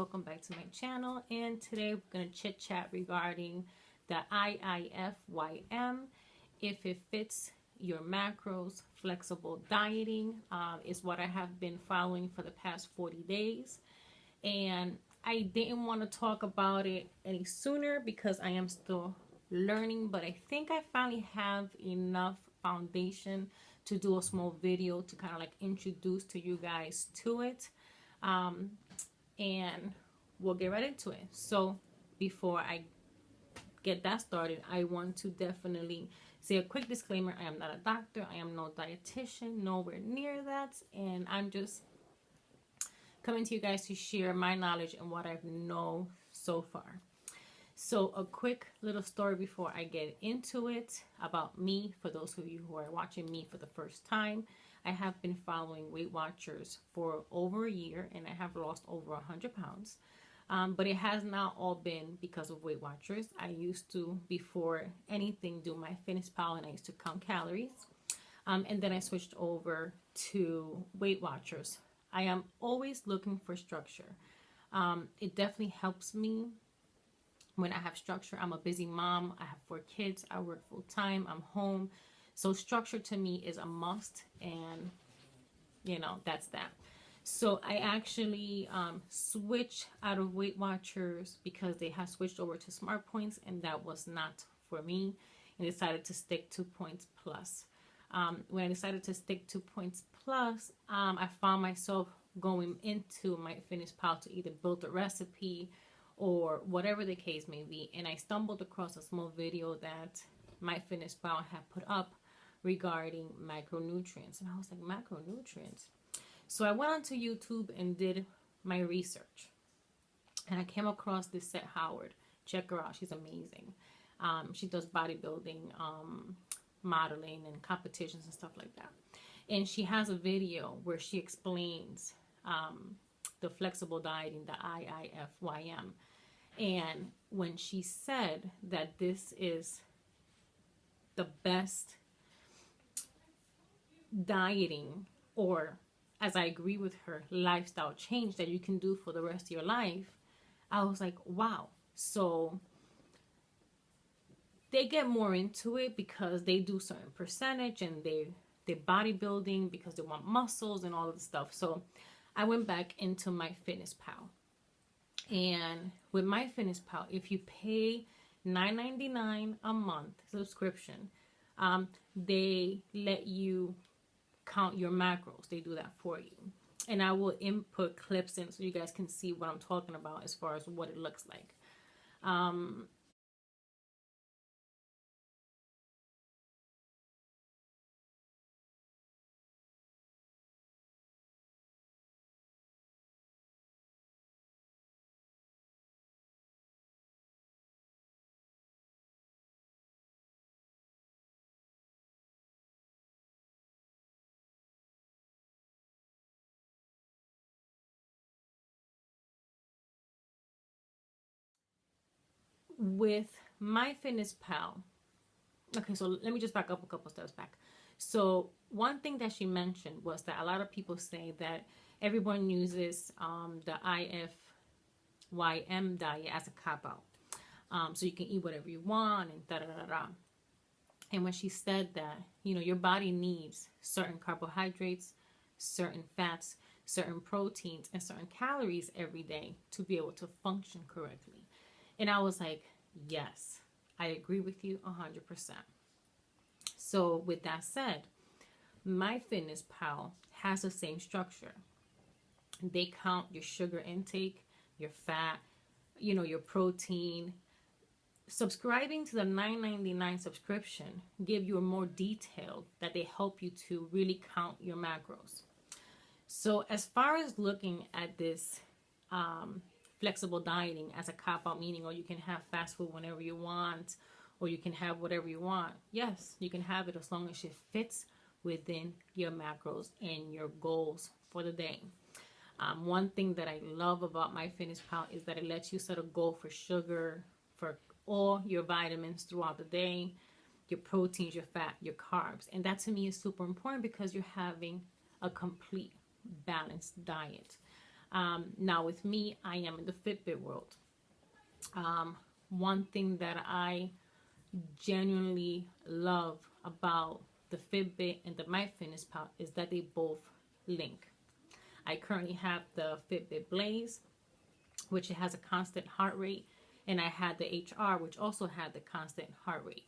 welcome back to my channel. And today we're going to chit chat regarding the IIFYM, if it fits your macros. Flexible dieting is what I have been following for the past 40 days, and I didn't want to talk about it any sooner because I am still learning, but I think I finally have enough foundation to do a small video to kind of like introduce to you guys to it, and we'll get right into it. So before I get that started, I want to definitely say a quick disclaimer. I am not a doctor, I am no dietitian, nowhere near that, and I'm just coming to you guys to share my knowledge and what I know so far. So a quick little story before I get into it about me. For those of you who are watching me for the first time, I have been following Weight Watchers for over a year, and I have lost over 100 pounds. But it has not all been because of Weight Watchers. I used to, before anything, do MyFitnessPal, and I used to count calories. And then I switched over to Weight Watchers. I am always looking for structure. It definitely helps me when I have structure. I'm a busy mom. I have 4 kids. I work full time. I'm home. So structure to me is a must, and you know, that's that. So I actually switched out of Weight Watchers because they have switched over to Smart Points, and that was not for me, and decided to stick to Points Plus. When I decided to stick to Points Plus, I found myself going into MyFitnessPal to either build a recipe or whatever the case may be, and I stumbled across a small video that MyFitnessPal had put up regarding macronutrients, and I was like, macronutrients? So I went onto YouTube and did my research, and I came across this Set Howard. Check her out, she's amazing. She does bodybuilding, modeling, and competitions and stuff like that, and she has a video where she explains the flexible dieting, the IIFYM. And when she said that this is the best dieting, or as I agree with her, lifestyle change that you can do for the rest of your life, I was like, wow. So they get more into it because they do certain percentage, and they're bodybuilding because they want muscles and all of the stuff. So I went back into MyFitnessPal. And with MyFitnessPal, if you pay $9.99 a month subscription, they let you count your macros. They do that for you. And I will input clips in so you guys can see what I'm talking about as far as what it looks like. With MyFitnessPal, okay, so let me just back up a couple steps back. So one thing that she mentioned was that a lot of people say that everyone uses the IIFYM diet as a cop-out. So you can eat whatever you want and da-da-da-da. And when she said that, you know, your body needs certain carbohydrates, certain fats, certain proteins, and certain calories every day to be able to function correctly. And I was like, yes, I agree with you 100%. So with that said, MyFitnessPal has the same structure. They count your sugar intake, your fat, you know, your protein. Subscribing to the $9.99 subscription give you a more detailed, that they help you to really count your macros. So as far as looking at this flexible dieting as a cop-out, meaning, or you can have fast food whenever you want, or you can have whatever you want. Yes, you can have it as long as it fits within your macros and your goals for the day. One thing that I love about MyFitnessPal is that it lets you set a goal for sugar, for all your vitamins throughout the day, your proteins, your fat, your carbs. And that to me is super important because you're having a complete balanced diet. Now with me, I am in the Fitbit world. One thing that I genuinely love about the Fitbit and the MyFitnessPal is that they both link. I currently have the Fitbit Blaze, which it has a constant heart rate, and I had the HR, which also had the constant heart rate.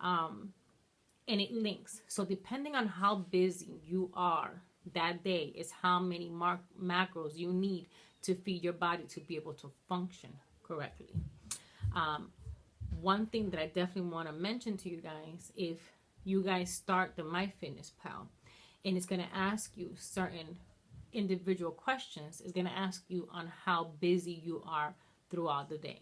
And it links. So depending on how busy you are that day is how many macros you need to feed your body to be able to function correctly. One thing that I definitely want to mention to you guys, if you guys start the MyFitnessPal and it's going to ask you certain individual questions, it's going to ask you on how busy you are throughout the day.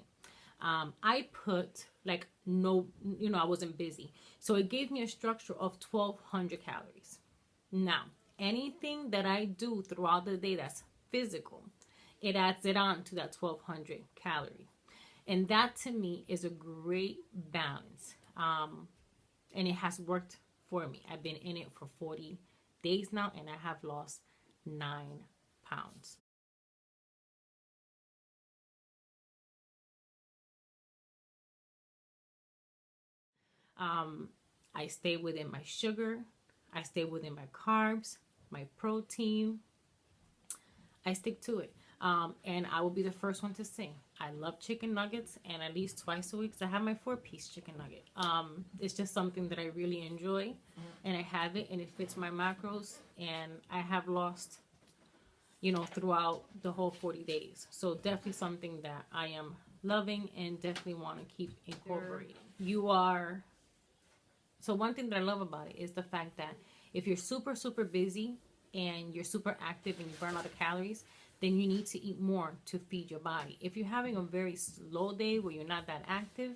I put like no, I wasn't busy. So it gave me a structure of 1,200 calories. Now, anything that I do throughout the day that's physical, it adds it on to that 1,200 calorie. And that to me is a great balance. And it has worked for me. I've been in it for 40 days now and I have lost 9 pounds. I stay within my sugar. I stay within my carbs, my protein. I stick to it. And I will be the first one to say, I love chicken nuggets, and at least twice a week I have my 4-piece chicken nugget. It's just something that I really enjoy, and I have it, and it fits my macros, and I have lost, throughout the whole 40 days. So definitely something that I am loving and definitely want to keep incorporating. So one thing that I love about it is the fact that if you're super, super busy and you're super active and you burn a lot of calories, then you need to eat more to feed your body. If you're having a very slow day where you're not that active,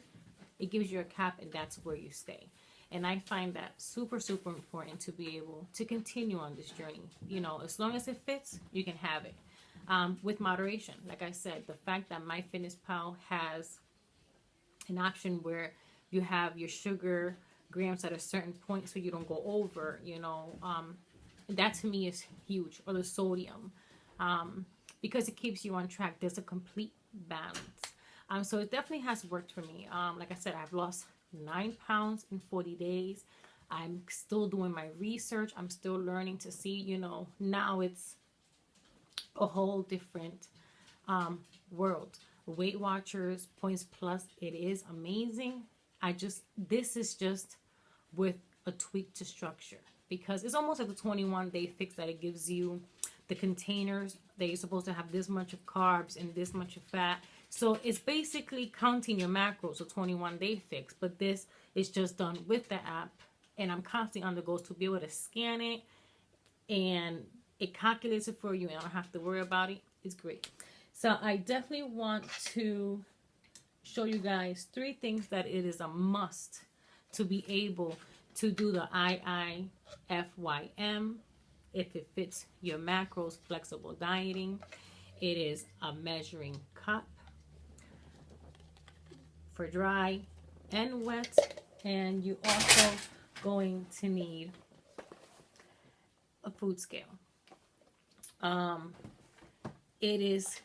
it gives you a cap and that's where you stay. And I find that super, super important to be able to continue on this journey. As long as it fits, you can have it. With moderation. Like I said, the fact that MyFitnessPal has an option where you have your sugar grams at a certain point so you don't go over, that to me is huge. Or the sodium. Because it keeps you on track. There's a complete balance. So it definitely has worked for me. Like I said, I've lost 9 pounds in 40 days. I'm still doing my research. I'm still learning to see, now it's a whole different world. Weight Watchers, Points Plus, it is amazing. This is just with a tweak to structure. Because it's almost like the 21-day fix that it gives you. The containers that you're supposed to have this much of carbs and this much of fat. So it's basically counting your macros, a 21-day fix. But this is just done with the app. And I'm constantly on the go to be able to scan it. And it calculates it for you. And I don't have to worry about it. It's great. So I definitely want to show you guys 3 things that it is a must to be able to do the IIFYM. If it fits your macros, flexible dieting. It is a measuring cup for dry and wet. And you also going to need a food scale. It is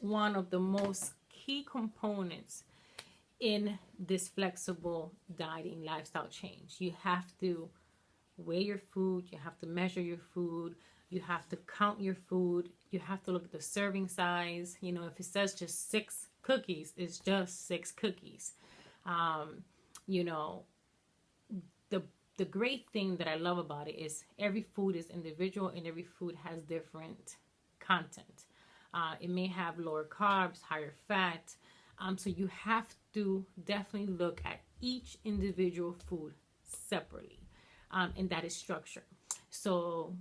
one of the most key components in this flexible dieting lifestyle change. You have to weigh your food, you have to measure your food, you have to count your food, you have to look at the serving size. If it says just 6 cookies, it's just 6 cookies. The great thing that I love about it is every food is individual and every food has different content. It may have lower carbs, higher fat. So you have to definitely look at each individual food separately. And that is structure. So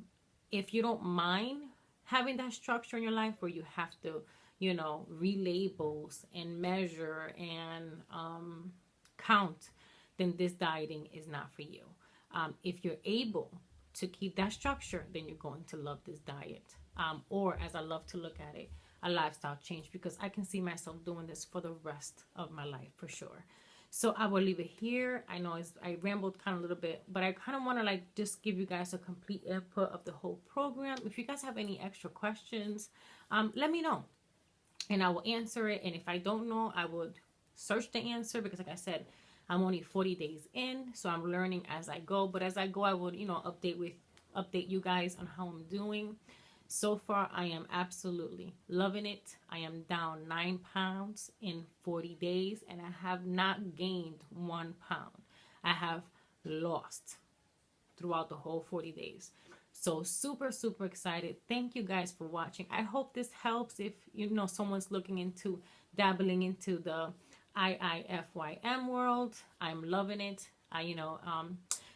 if you don't mind having that structure in your life where you have to, relabels and measure and count, then this dieting is not for you. If you're able to keep that structure, then you're going to love this diet. Or as I love to look at it, a lifestyle change, because I can see myself doing this for the rest of my life for sure. So I will leave it here. I know I rambled kind of a little bit, but I kind of want to like just give you guys a complete input of the whole program. If you guys have any extra questions, let me know and I will answer it. And if I don't know, I would search the answer, because like I said, I'm only 40 days in, so I'm learning as I go. But as I go, I would, update you guys on how I'm doing. So far, I am absolutely loving it. I am down 9 pounds in 40 days, and I have not gained 1 pound. I have lost throughout the whole 40 days. So super, super excited. Thank you guys for watching. I hope this helps if, someone's looking into dabbling into the IIFYM world. I'm loving it.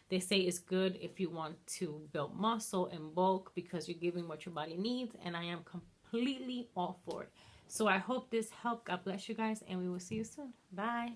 They say it's good if you want to build muscle and bulk, because you're giving what your body needs, and I am completely all for it. So I hope this helped. God bless you guys, and we will see you soon. Bye.